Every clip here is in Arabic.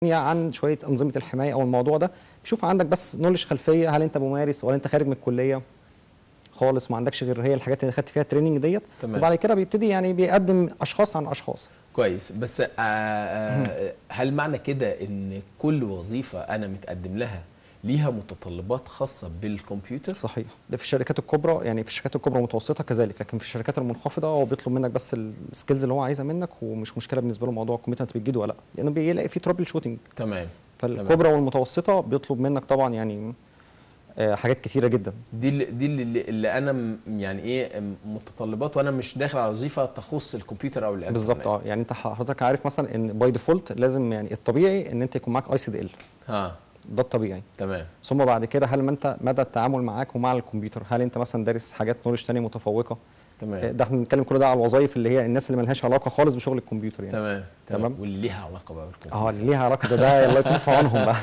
عن شويه انظمه الحمايه او الموضوع ده، بيشوف عندك بس نولج خلفيه، هل انت ممارس ولا انت خارج من الكليه خالص ما عندكش غير هي الحاجات اللي خدت فيها التريننج ديت. وبعد كده بيبتدي يعني بيقدم اشخاص عن اشخاص. كويس. بس هل معنى كده ان كل وظيفه انا متقدم لها ليها متطلبات خاصه بالكمبيوتر؟ صحيح، ده في الشركات الكبرى، يعني في الشركات الكبرى المتوسطه كذلك، لكن في الشركات المنخفضه هو بيطلب منك بس السكيلز اللي هو عايزها منك، ومش مشكله بالنسبه له موضوع الكمبيوتر انت بتجيده ولا لا، لانه بيلاقي فيه ترابل شوتنج. تمام. فالكبرى والمتوسطه بيطلب منك طبعا يعني حاجات كتيره جدا. دي اللي انا يعني ايه متطلبات، وانا مش داخل على وظيفه تخص الكمبيوتر او الانترنت. بالظبط. يعني انت حضرتك عارف مثلا ان باي ديفولت لازم يعني الطبيعي ان انت يكون معاك ICDL. ده الطبيعي. تمام. ثم بعد كده هل ما انت مدى التعامل معاك ومع الكمبيوتر، هل انت مثلا دارس حاجات نولج ثانيه متفوقه؟ تمام. ده احنا بنتكلم كل ده على الوظائف اللي هي الناس اللي ما لهاش علاقه خالص بشغل الكمبيوتر يعني. تمام. واللي ليها علاقه بقى بالكمبيوتر. اللي ليها علاقه ده الله يكون في عونهم بقى.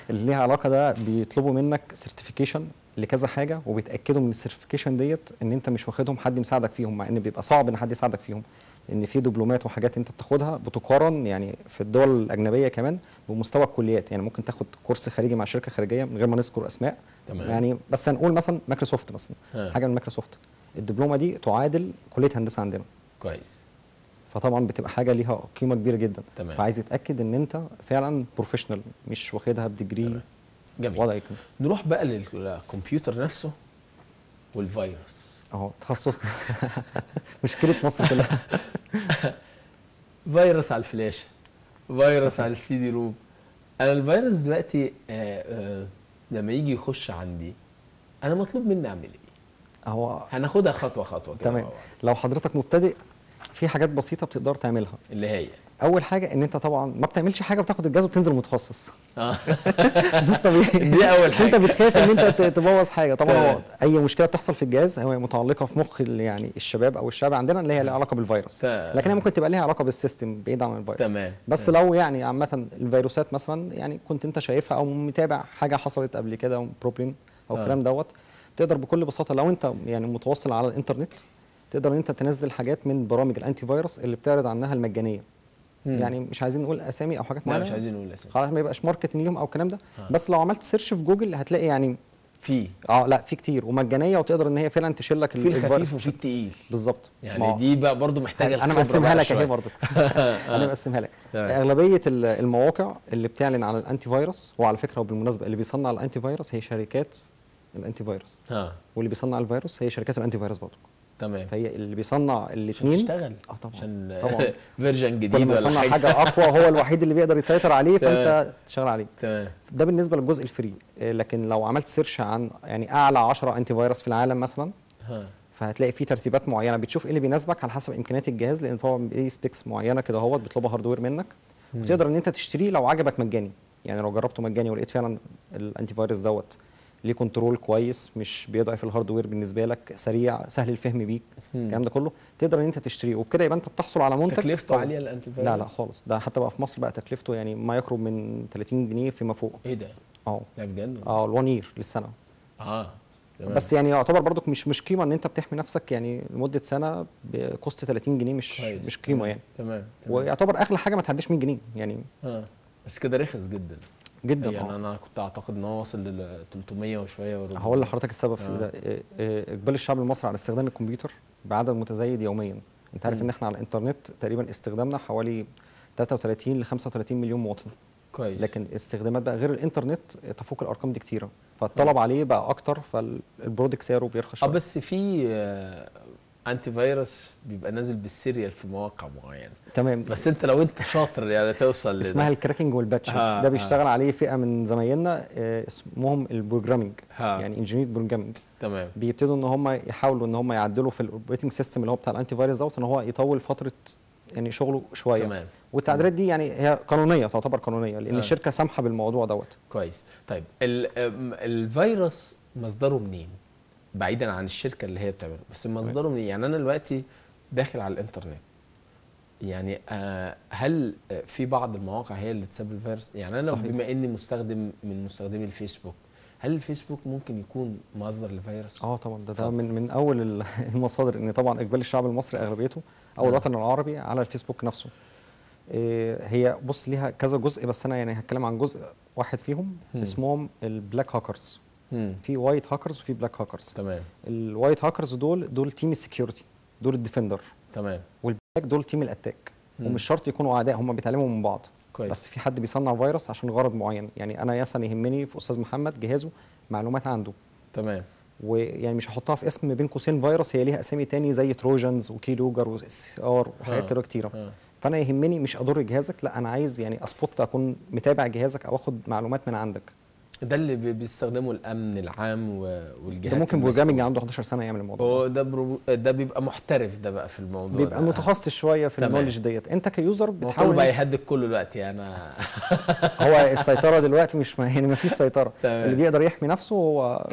اللي ليها علاقه ده بيطلبوا منك سيرتيفيكيشن لكذا حاجه، وبيتاكدوا من السيرتيفيكيشن ديت ان انت مش واخدهم حد مساعدك فيهم، مع ان بيبقى صعب ان حد يساعدك فيهم، لان في دبلومات وحاجات انت بتاخدها بتقارن يعني في الدول الاجنبيه كمان بمستوى الكليات. يعني ممكن تاخد كورس خارجي مع شركه خارجيه من غير ما نذكر اسماء. تمام. يعني بس هنقول مثلا مايكروسوفت مثلا، حاجه من مايكروسوفت، الدبلومه دي تعادل كليه هندسه عندنا. كويس. فطبعا بتبقى حاجه ليها قيمه كبيره جدا. تمام. فعايز يتاكد ان انت فعلا بروفيشنال، مش واخدها بديجري. جميل. وضع يكون. نروح بقى للكمبيوتر نفسه والفيروس. تخصصنا. مشكله مصر كلها. فيروس على الفلاشه، فيروس على السي دي روم. انا الفيروس دلوقتي لما يجي يخش عندي انا مطلوب مني اعمل ايه؟ هناخدها خطوه خطوه كده. تمام. لو حضرتك مبتدئ في حاجات بسيطه بتقدر تعملها، اللي هي اول حاجه ان انت طبعا ما بتعملش حاجه وتاخد الجهاز وتنزل متخصص. ده الطبيعي. دي اول حاجه، عشان انت بتخاف ان انت تبوظ حاجه. طبعا هو اي مشكله بتحصل في الجهاز هي متعلقه في مخ يعني الشباب او الشعب عندنا اللي هي لها علاقه بالفيروس، لكن هي ممكن تبقى ليها علاقه بالسيستم بعيد عن الفيروس. تمام. بس لو يعني عامه الفيروسات مثلا يعني كنت انت شايفها او متابع حاجه حصلت قبل كده بروبلين او الكلام دوت، تقدر بكل بساطه لو انت يعني متوصل على الانترنت تقدر ان انت تنزل حاجات من برامج الانتي فيروس اللي بتعرض عنها المجانيه. يعني مش عايزين نقول اسامي او حاجات معينه. لا مش عايزين نقول اسامي خلاص، ما يبقاش ماركتنج ليهم او الكلام ده. بس لو عملت سيرش في جوجل هتلاقي يعني في لا في كتير ومجانيه، وتقدر ان هي فعلا تشيل لك في الخفيف وفي التقيل. بالظبط. يعني دي بقى برضو محتاجه انا مقسمها لك اهي برضو. انا مقسمها لك. اغلبيه المواقع اللي بتعلن عن الانتي فيروس، وعلى فكره وبالمناسبه اللي بيصنع الانتي فيروس هي شركات الانتي فيروس، واللي بيصنع الفيروس هي شركات الانتي فيروس برضو. تمام. فهي اللي بيصنع الاثنين تشتغل. طبعا. عشان طبعا فيرجن جديد كل ما يصنع حاجه اقوى هو الوحيد اللي بيقدر يسيطر عليه، فانت تشتغل عليه. تمام. ده بالنسبه للجزء الفري. لكن لو عملت سيرش عن يعني اعلى 10 انتي فيروس في العالم مثلا، فهتلاقي في ترتيبات معينه بتشوف ايه اللي بيناسبك على حسب امكانيات الجهاز، لان هو ليه سبيكس معينه كده اهوت بيطلبها هاردوير منك، وتقدر ان انت تشتريه لو عجبك مجاني. يعني لو جربته مجاني ولقيت فعلا الانتي فيروس دوت ليه كنترول كويس، مش بيضعف الهاردوير بالنسبه لك، سريع، سهل الفهم بيك، الكلام ده كله تقدر ان انت تشتريه، وبكده يبقى انت بتحصل على منتج تكلفته عاليه الانتي فيروس؟ لا خالص. ده حتى بقى في مصر بقى تكلفته يعني ما يقرب من 30 جنيه فيما فوق. ايه ده؟ لا بجد؟ ال1 يير للسنه. تمام. بس يعني يعتبر برضك مش قيمه ان انت بتحمي نفسك يعني لمده سنه بكوست 30 جنيه، مش قيمه يعني. تمام. ويعتبر اغلى حاجه ما تعديش 100 جنيه يعني. بس كده رخص جدا جدا. يعني انا كنت اعتقد ان هو واصل ل 300 وشويه و400. هقول لحضرتك السبب في ده. اقبال الشعب المصري على استخدام الكمبيوتر بعدد متزايد يوميا. انت عارف ان احنا على الانترنت تقريبا استخدامنا حوالي 33 ل 35 مليون مواطن. كويس. لكن استخدامات بقى غير الانترنت تفوق الارقام دي كتيره، فالطلب عليه بقى اكتر، فالبرودكت سعره بيرخص شويه. بس في انتي فيروس بيبقى نازل بالسيريال في مواقع معينه. تمام. بس انت لو انت شاطر يعني توصل اسمها الكراكنج والباتش. ده بيشتغل عليه فئه من زمايلنا اسمهم البروجرامينج، يعني انجينير بروجرامينج. تمام. بيبتدوا ان هم يحاولوا ان هم يعدلوا في الاوبريتنج سيستم اللي هو بتاع الانتي فيروس دوت، ان هو يطول فتره يعني شغله شويه. تمام. والتعديلات دي يعني هي قانونيه، تعتبر قانونيه، لان الشركه سامحه بالموضوع دوت. كويس. طيب الفيروس مصدره منين؟ بعيدا عن الشركه اللي هي بتعمله، بس مصدره منين؟ يعني انا دلوقتي داخل على الانترنت، يعني هل في بعض المواقع هي اللي تسبب الفيروس؟ يعني انا صحيح. بما اني مستخدم من مستخدمي الفيسبوك، هل الفيسبوك ممكن يكون مصدر للفيروس؟ طبعا. ده من اول المصادر، ان طبعا اقبال الشعب المصري اغلبيته او الوطن العربي على الفيسبوك نفسه. هي بص ليها كذا جزء، بس انا يعني هتكلم عن جزء واحد فيهم اسمهم البلاك هاكرز. في وايت هاكرز وفي بلاك هاكرز. تمام. الوايت هاكرز دول تيم السكيورتي، دول الديفندر. تمام. والبلاك دول تيم الاتاك. ومش شرط يكونوا اعداء، هم بيتعلموا من بعض. كويس. بس في حد بيصنع فيروس عشان غرض معين، يعني انا مثلا يهمني في استاذ محمد جهازه معلومات عنده. تمام. ويعني مش هحطها في اسم بين قوسين فيروس، هي ليها اسامي تاني زي تروجنز وكيلوجر والسي ار وحاجات كده كتيره. فانا يهمني مش اضر جهازك، لا انا عايز يعني اسبوت اكون متابع جهازك او اخد معلومات من عندك. ده اللي بيستخدمه الامن العام والجهات. ده ممكن بروجرامنج عنده 11 سنه يعمل الموضوع ده بيبقى محترف ده بقى في الموضوع، بيبقى ده متخصص شويه في النولج ديت. انت كيوزر بتحاول كله بقى يهدد كله دلوقتي انا هو السيطره دلوقتي مش يعني ما فيش سيطره. اللي بيقدر يحمي نفسه هو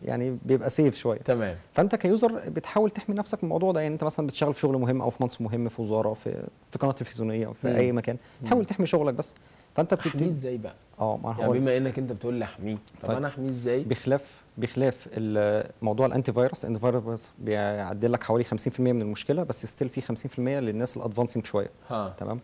يعني بيبقى سيف شويه. تمام. فانت كيوزر بتحاول تحمي نفسك من الموضوع ده. يعني انت مثلا بتشتغل في شغل مهم او في منصب مهم في وزاره، في قناه تلفزيونيه او في اي مكان، تحاول تحمي شغلك بس. فانت بتبتدي احميه ازاي بقى؟ ما يعني بما انك انت بتقول لي احميه، طب انا احميه ازاي؟ بخلاف موضوع الانتي فيروس. الانتي فيروس بيعدل لك حوالي 50% من المشكله، بس ستيل في 50% للناس الادفانسنج شويه. تمام.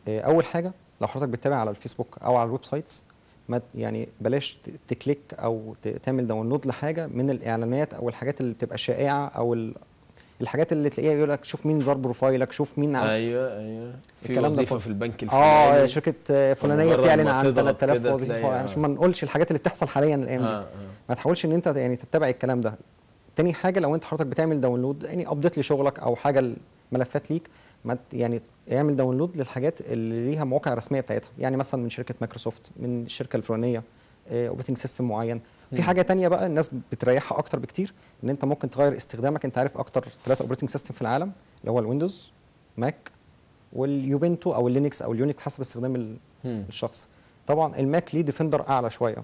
اول حاجه لو حضرتك بتتابع على الفيسبوك او على الويب سايتس، ما يعني بلاش تكليك او تعمل داونلود لحاجه من الاعلانات او الحاجات اللي بتبقى شائعه، او الحاجات اللي تلاقيها يقول لك شوف مين زار بروفايلك، شوف مين ايوه في وظيفه في البنك الفلاني، شركه فلانيه بتعلن عن 3000 وظيفه. عشان ما نقولش الحاجات اللي بتحصل حاليا الايام دي. ما تحاولش ان انت يعني تتبع الكلام ده. تاني حاجه لو انت حضرتك بتعمل داونلود يعني ابديت لشغلك او حاجه الملفات ليك، ما يعني اعمل داونلود للحاجات اللي ليها مواقع رسميه بتاعتها، يعني مثلا من شركه مايكروسوفت، من الشركه الفلانيه، اوبريتنج سيستم معين. في حاجه تانية بقى الناس بتريحها اكتر بكتير، ان انت ممكن تغير استخدامك. انت عارف اكتر 3 اوبريتنج سيستم في العالم اللي هو الويندوز، ماك، واليوبنتو او اللينكس او اليونكس حسب استخدام الشخص. طبعا الماك ليه ديفندر اعلى شويه.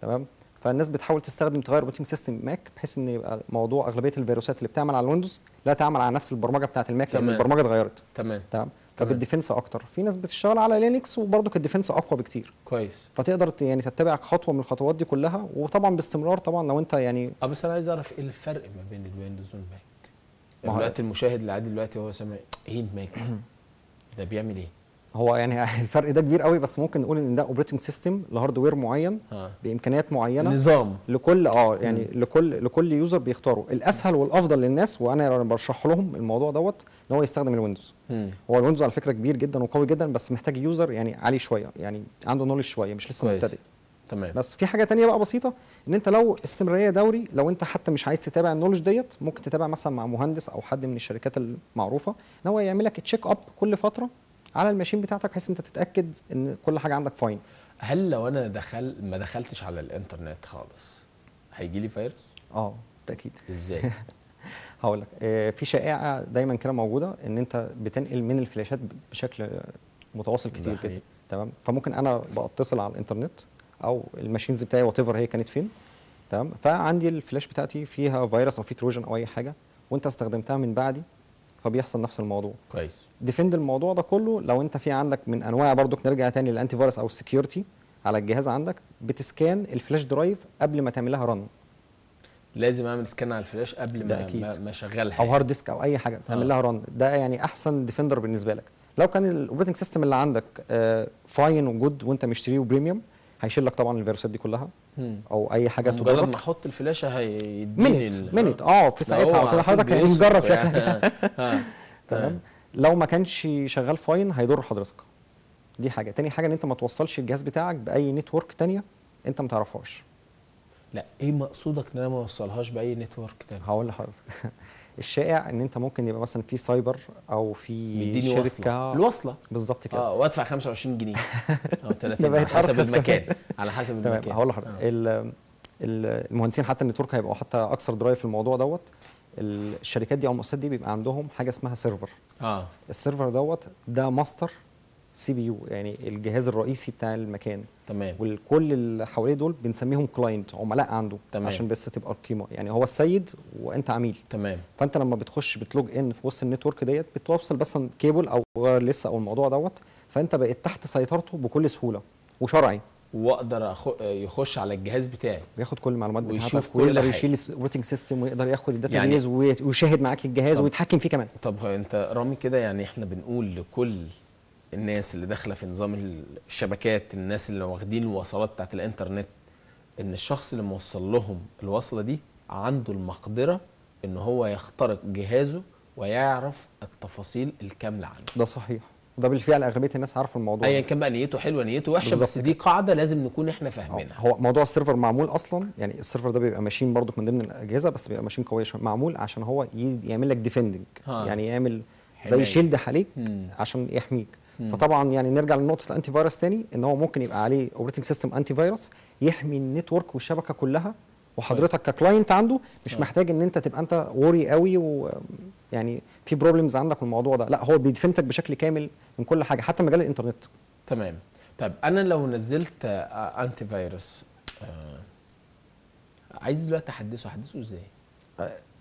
تمام. فالناس بتحاول تغير اوبريتنج سيستم ماك بحيث ان يبقى موضوع اغلبيه الفيروسات اللي بتعمل على الويندوز لا تعمل على نفس البرمجه بتاعه الماك، لان البرمجه اتغيرت. تمام. فبالديفنس اكتر. في ناس بتشتغل على لينكس وبرضه الديفنس اقوى بكتير. كويس. فتقدر يعني تتبع خطوه من الخطوات دي كلها، وطبعا باستمرار. طبعا لو انت يعني بس انا عايز اعرف ايه الفرق ما بين الويندوز والماك. دلوقتي المشاهد العادي دلوقتي هو سامع ايه الماك ده بيعمل ايه؟ هو يعني الفرق ده كبير قوي، بس ممكن نقول ان ده اوبريتنج سيستم لهاردوير معين بامكانيات معينه، نظام لكل يعني لكل يوزر بيختاره الاسهل والافضل للناس. وانا برشح لهم الموضوع دوت ان هو يستخدم الويندوز. هو الويندوز على فكره كبير جدا وقوي جدا، بس محتاج يوزر يعني عالي شويه، يعني عنده نولج شويه، مش لسه مبتدئ. تمام. بس في حاجه تانية بقى بسيطه، ان انت لو استمراريه دوري، لو انت حتى مش عايز تتابع النولج ديت، ممكن تتابع مثلا مع مهندس او حد من الشركات المعروفه ان هو يعمل لك تشيك اب كل فتره على الماشين بتاعتك، بحيث انت تتاكد ان كل حاجه عندك فاين. هل لو انا ما دخلتش على الانترنت خالص هيجي لي فيروس؟ بالتاكيد. ازاي؟ هقول لك. في شائعه دايما كده موجوده، ان انت بتنقل من الفلاشات بشكل متواصل كتير جدا. تمام. فممكن انا بتصل على الانترنت او الماشينز بتاعي وات ايفر هي كانت فين. تمام. فعندي الفلاش بتاعتي فيها فيروس او في تروجن او اي حاجه، وانت استخدمتها من بعدي، فبيحصل نفس الموضوع. كويس. ديفند الموضوع ده كله. لو انت في عندك من انواع، برضو نرجع تاني للانتي فيروس او السكيورتي على الجهاز عندك، بتسكان الفلاش درايف قبل ما تعملها رن. لازم اعمل سكان على الفلاش قبل ما اشغلها، او هارد ديسك او اي حاجه تعمل لها رن. ده يعني احسن ديفندر بالنسبه لك. لو كان الاوبريتنج سيستم اللي عندك فاين وجود وانت مشتريه بريميوم، هيشيل لك طبعا الفيروسات دي كلها او اي حاجه تضرك. مجرد ما احط الفلاشه هيديني منت في ساعتها حضرتك مجرب شكلك. تمام. لو ما كانش شغال فاين هيضر حضرتك. دي حاجه. تاني حاجه ان انت ما توصلش الجهاز بتاعك باي نتورك تانية انت ما تعرفهاش. لا، ايه مقصودك ان انا ما اوصلهاش باي نتورك تاني؟ هقول لحضرتك. الشائع ان انت ممكن يبقى مثلا في سايبر او في شركه الوصله بالظبط كده، وادفع 25 جنيه او 30 على حسب المكان. على حسب المكان. تمام. هقول لحضرتك. المهندسين حتى النتورك هيبقوا حتى اكثر درايف في الموضوع دوت. الشركات دي او المؤسسات دي بيبقى عندهم حاجه اسمها سيرفر. السيرفر دوت ده ماستر سي بي يو، يعني الجهاز الرئيسي بتاع المكان. تمام. والكل اللي حواليه دول بنسميهم كلاينت، عملاء عنده. تمام. عشان بس تبقى القيمه، يعني هو السيد وانت عميل. تمام. فانت لما بتخش بتلوج ان في وسط النتورك ديت، بتوصل بس كيبل او لسه او الموضوع دوت، فانت بقيت تحت سيطرته بكل سهوله وشرعي. واقدر يخش على الجهاز بتاعي وياخد كل المعلومات بتاعتك، ويقدر يشيل الروتنج سيستم، ويقدر ياخد الداتا بيز ويشاهد معاك الجهاز ويتحكم فيه كمان. طب انت رامي كده، يعني احنا بنقول لكل الناس اللي داخله في نظام الشبكات، الناس اللي واخدين الوصلات بتاعت الانترنت، ان الشخص اللي موصل لهم الوصله دي عنده المقدره ان هو يخترق جهازه ويعرف التفاصيل الكامله عنه. ده صحيح، وده بالفعل اغلبيه الناس عارفه الموضوع ايا ده. كان بقى نيته حلوه نيته وحشه، بس دي بالظبط كده. قاعده لازم نكون احنا فاهمينها. هو موضوع السيرفر معمول اصلا، يعني السيرفر ده بيبقى ماشين برضو من ضمن الاجهزه، بس بيبقى ماشين قويه شويه، معمول عشان هو يعمل لك ديفندنج، يعني يعمل زي حماية. شيلد عليك عشان يحميك. فطبعا يعني نرجع لنقطه الانتي فيروس تاني، ان هو ممكن يبقى عليه اوبريتنج سيستم انتي فيروس يحمي النتورك والشبكه كلها، وحضرتك ككلاينت عنده مش محتاج ان انت تبقى انت وري قوي ويعني في بروبلمز عندك الموضوع ده، لا هو بيدفنتك بشكل كامل من كل حاجه حتى مجال الانترنت. تمام. طب انا لو نزلت انتي فيروس، عايز دلوقتي احدثه ازاي؟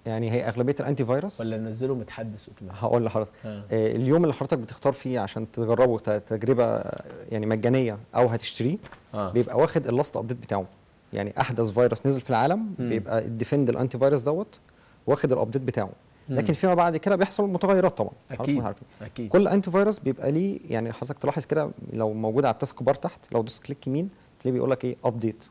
يعني هي اغلبيه الانتي فيروس ولا ننزله متحدث اوتوماتيك؟ هقول لحضرتك اليوم اللي حضرتك بتختار فيه عشان تجربه تجربه يعني مجانيه او هتشتريه، بيبقى واخد اللاست ابديت بتاعه، يعني احدث فيروس نزل في العالم بيبقى الديفند الانتي فيروس دوت واخد الابديت بتاعه. لكن فيما بعد كده بيحصل متغيرات طبعا، اكيد كل انتي فيروس بيبقى ليه، يعني حضرتك تلاحظ كده لو موجود على التاسك بار تحت، لو دوست كليك يمين تلاقيه بيقول لك ايه ابديت.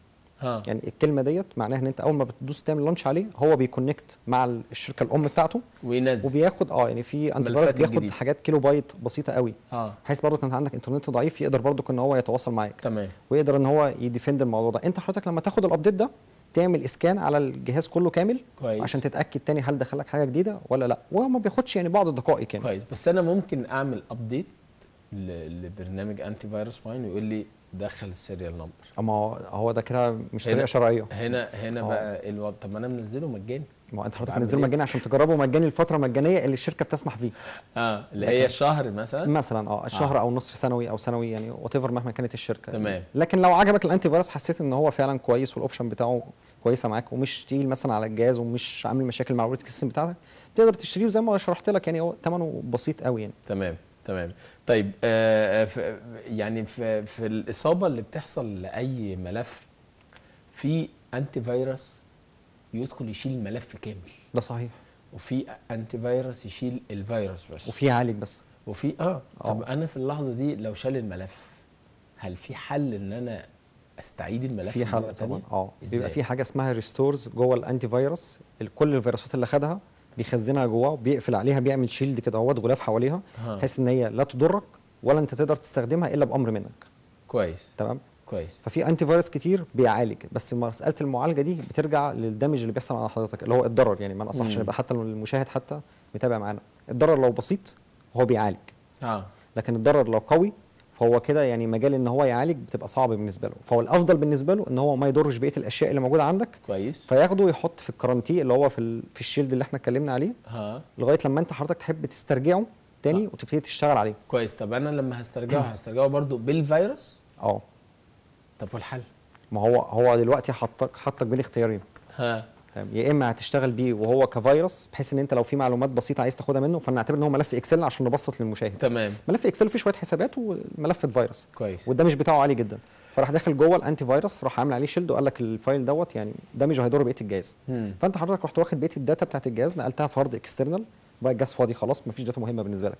يعني الكلمه ديت معناها ان انت اول ما بتدوس تعمل لانش عليه هو بيكونكت مع الشركه الام بتاعته وينزل وبياخد يعني في انتي فيروس بياخد حاجات كيلو بايت بسيطه قوي، بحيث برضه كان عندك انترنت ضعيف يقدر برضه ان هو يتواصل معاك. تمام. ويقدر ان هو يديفند الموضوع ده. انت حضرتك لما تاخد الابديت ده تعمل اسكان على الجهاز كله كامل كويس. عشان تتاكد تاني هل دخلك حاجه جديده ولا لا، وهو ما بياخدش يعني بعض الدقائق يعني. كويس. بس انا ممكن اعمل ابديت لبرنامج انتي فيروس معين ويقول لي دخل السيريال نمبر. اما هو ده كده مش طريقه شرعيه. هنا بقى الوضع. طب ما انا منزله مجاني. ما انت حضرتك منزله مجاني عشان تجربه مجاني الفتره المجانيه اللي الشركه بتسمح فيه. اللي هي شهر مثلا الشهر او نصف سنوي او سنوي، يعني وات ايفر مهما كانت الشركه. تمام. لكن لو عجبك الانتي فيروس حسيت ان هو فعلا كويس والاوبشن بتاعه كويسه معاك ومش تقيل مثلا على الجهاز ومش عامل مشاكل مع الاوبريتنج سيستم بتاعتك، تقدر تشتريه. وزي ما شرحت لك يعني هو ثمنه بسيط قوي يعني. تمام. طيب يعني في الاصابه اللي بتحصل لاي ملف، في انتي فيروس يدخل يشيل الملف كامل. ده صحيح. وفي انتي فيروس يشيل الفيروس بس. وفي يعالج بس. وفي طب انا في اللحظه دي لو شال الملف، هل في حل ان انا استعيد الملف؟ في حل طبعا. بيبقى في حاجه اسمها ريستورز جوه الانتي فيروس، كل الفيروسات اللي خدها بيخزنها جواه وبيقفل عليها، بيعمل شيلد كده غلاف حواليها بحيث ان هي لا تضرك ولا انت تقدر تستخدمها الا بامر منك. كويس. تمام. كويس. ففي انتي فيروس كتير بيعالج، بس مساله المعالجه دي بترجع للدمج اللي بيحصل على حضرتك اللي هو الضرر، يعني ما نصحش يبقى حتى المشاهد حتى متابع معانا. الضرر لو بسيط هو بيعالج، لكن الضرر لو قوي فهو كده يعني مجال ان هو يعالج بتبقى صعبه بالنسبه له. فهو الافضل بالنسبه له ان هو ما يضرش بقيه الاشياء اللي موجوده عندك. كويس. فياخده يحط في الكارانتي اللي هو في الشيلد اللي احنا اتكلمنا عليه لغايه لما انت حضرتك تحب تسترجعه تاني وتبتدي تشتغل عليه. كويس. طب انا لما هسترجعه برضو بالفيروس؟ طب والحل؟ ما هو دلوقتي حطك بين اختيارين. يا اما هتشتغل بيه وهو كفيروس بحيث ان انت لو في معلومات بسيطه عايز تاخدها منه، فنعتبر ان هو ملف اكسل عشان نبسط للمشاهد. تمام. ملف اكسل فيه شويه حسابات وملف فيروس. كويس. والدمج بتاعه عالي جدا، فراح داخل جوه الانتي فيروس راح عامل عليه شيلد وقال لك الفايل دوت يعني دمج هيضر بقيه الجهاز. فانت حضرتك رحت واخد بقيه الداتا بتاعت الجهاز نقلتها في هارد اكسترنال، بقى الجهاز فاضي خلاص مفيش داتا مهمه بالنسبه لك.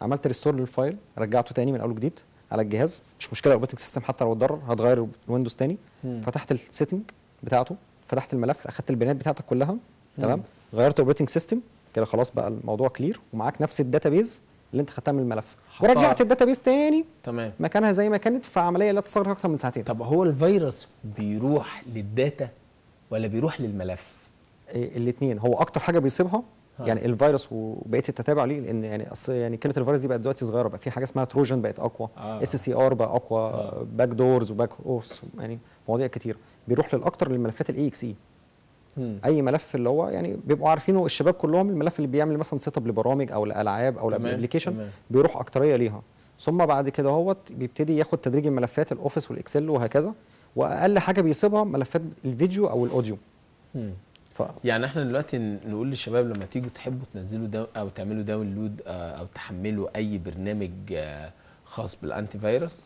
عملت ريستور للفايل، رجعته تاني من اول وجديد على الجهاز، مش مشكله الاوبريتنج سيستم حتى لو اتضرر هتغير الويندوز تاني. فتحت السيتنج بتاعته، فتحت الملف، اخدت البيانات بتاعتك كلها. تمام. غيرت اوبريتنج سيستم كده خلاص بقى الموضوع كلير، ومعاك نفس الداتابيز اللي انت خدتها من الملف ورجعت الداتابيز تاني تمام مكانها زي ما كانت، في عمليه لا تستغرق اكتر من ساعتين. طب هو الفيروس بيروح للداتا ولا بيروح للملف؟ الاثنين. هو اكتر حاجه بيصيبها يعني الفيروس وبقيه التتابع ليه، لان يعني اصل يعني كلمه الفيروس دي بقت دلوقتي صغيره، بقى في حاجه اسمها تروجن بقت اقوى، SCR بقى اقوى، باك دورز وباك اوس، يعني مواضيع كتير. بيروح للاكتر للملفات EXE. اي ملف اللي هو يعني بيبقوا عارفينه الشباب كلهم، الملف اللي بيعمل مثلا سيت اب لبرامج او لالعاب او لابلكيشن بيروح اكتريه ليها. ثم بعد كده هو بيبتدي ياخد تدريج الملفات الاوفيس والاكسل وهكذا، واقل حاجه بيسيبها ملفات الفيديو او الاوديو. يعني احنا دلوقتي نقول للشباب لما تيجوا تحبوا تنزلوا او تعملوا داونلود او تحملوا اي برنامج خاص بالانتي فيروس،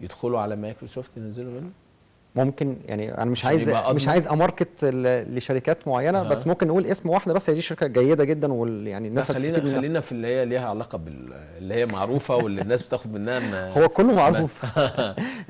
يدخلوا على مايكروسوفت ينزلوا منه؟ ممكن يعني انا مش عايز اماركت لشركات معينه، بس ممكن نقول اسم واحده بس، هي دي شركه جيده جدا يعني الناس هتستفيد منها. خلينا في اللي هي ليها علاقه اللي هي معروفه واللي الناس بتاخد منها هو كله معروف.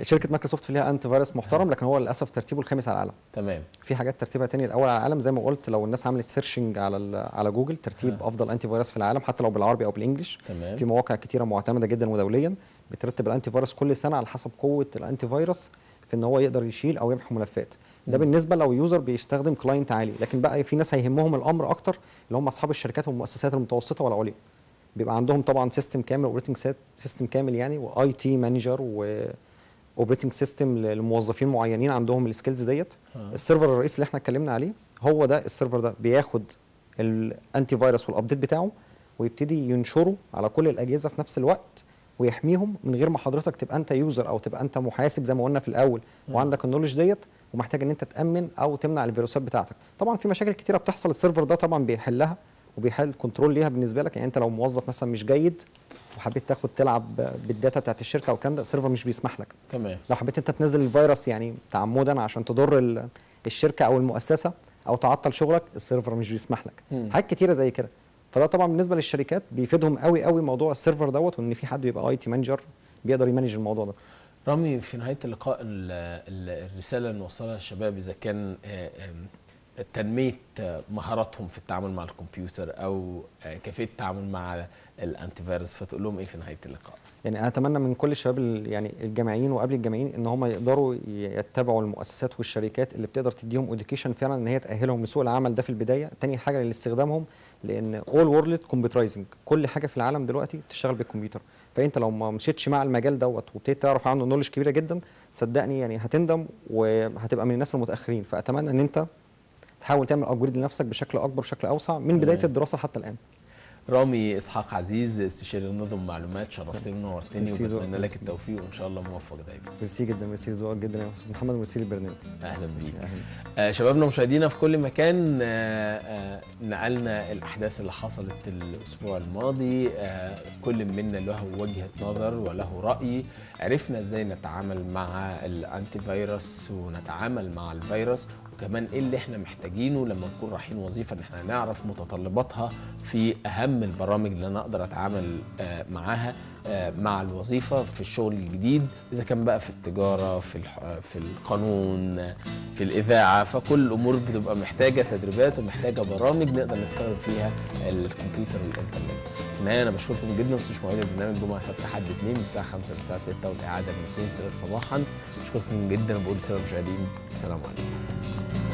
شركه مايكروسوفت ليها انتي فيروس محترم، لكن هو للاسف ترتيبه الخامس على العالم. تمام. في حاجات ترتيبها تاني الاول على العالم، زي ما قلت لو الناس عملت سيرشنج على جوجل ترتيب افضل انتي فيروس في العالم، حتى لو بالعربي او بالانجلش. تمام. في مواقع كتيره معتمده جدا ودوليا بترتب الانتي فيروس كل سنه على حسب قوه الانتي فيروس في ان هو يقدر يشيل او يمحو ملفات. ده بالنسبه لو يوزر بيستخدم كلاينت عالي، لكن بقى في ناس هيهمهم الامر اكتر اللي هم اصحاب الشركات والمؤسسات المتوسطه والعليا. بيبقى عندهم طبعا سيستم كامل، اوبريتنج سيستم كامل يعني، واي تي مانجر واوبريتنج سيستم لموظفين معينين عندهم السكيلز ديت. السيرفر الرئيسي اللي احنا اتكلمنا عليه هو ده، السيرفر ده بياخد الانتي فيروس والابديت بتاعه ويبتدي ينشره على كل الاجهزه في نفس الوقت ويحميهم من غير ما حضرتك تبقى انت يوزر او تبقى انت محاسب زي ما قلنا في الاول وعندك النولج ديت ومحتاج ان انت تامن او تمنع الفيروسات بتاعتك. طبعا في مشاكل كتيره بتحصل، السيرفر ده طبعا بيحلها وبيحل كنترول ليها بالنسبه لك. يعني انت لو موظف مثلا مش جيد وحبيت تلعب بالداتا بتاعت الشركه او الكلام ده، السيرفر مش بيسمح لك. تمام. لو حبيت انت تنزل الفيروس يعني تعمدا عشان تضر الشركه او المؤسسه او تعطل شغلك، السيرفر مش بيسمح لك. حاجات كتيره زي كده. فده طبعا بالنسبه للشركات بيفيدهم قوي قوي موضوع السيرفر دوت، وان في حد بيبقى اي تي مانجر بيقدر يمانج الموضوع ده. رامي، في نهايه اللقاء الرساله اللي نوصلها للشباب اذا كان تنميه مهاراتهم في التعامل مع الكمبيوتر او كيفيه التعامل مع الانتي فيروس، فتقول لهم ايه في نهايه اللقاء؟ يعني انا اتمنى من كل الشباب يعني الجامعيين وقبل الجامعيين ان هم يقدروا يتبعوا المؤسسات والشركات اللي بتقدر تديهم اديوكيشن فعلا ان هي تاهلهم لسوق العمل ده في البدايه. تاني حاجه لاستخدامهم، لان اول وورلد كمبيوترايزنج، كل حاجه في العالم دلوقتي بتشتغل بالكمبيوتر. فانت لو ما مشيتش مع المجال دوت وابتديت تعرف عنه نولج كبيره جدا، صدقني يعني هتندم وهتبقى من الناس المتاخرين. فاتمنى ان انت تحاول تعمل ابجريد لنفسك بشكل اكبر بشكل اوسع من بدايه الدراسه حتى الان. رامي اسحاق عزيز، استشاري نظم معلومات، شرفتني ونورتني وبتمنى لك التوفيق وان شاء الله موفق دايما. ميرسي جدا، ميرسي ذوقك جدا يا استاذ محمد، وميرسي للبرنامج. اهلا بيك. شبابنا مشاهدينا في كل مكان، نقلنا الاحداث اللي حصلت الاسبوع الماضي، كل منا له وجهه نظر وله راي. عرفنا ازاي نتعامل مع الانتي فيروس ونتعامل مع الفيروس، وكمان ايه اللي احنا محتاجينه لما نكون رايحين وظيفه، ان احنا نعرف متطلباتها في اهم البرامج اللي انا اقدر اتعامل معاها مع الوظيفه في الشغل الجديد، اذا كان بقى في التجاره، في القانون، في الاذاعه. فكل الامور بتبقى محتاجه تدريبات ومحتاجه برامج نقدر نستخدم فيها الكمبيوتر والانترنت. في النهايه انا بشكركم جدا، ما تنسوش مواعيد البرنامج جمعه سبت حد 2 من الساعه 5 للساعه 6 والاعاده من 2 ل 3 صباحا. بشكركم جدا وبقول للساده المشاهدين السلام عليكم.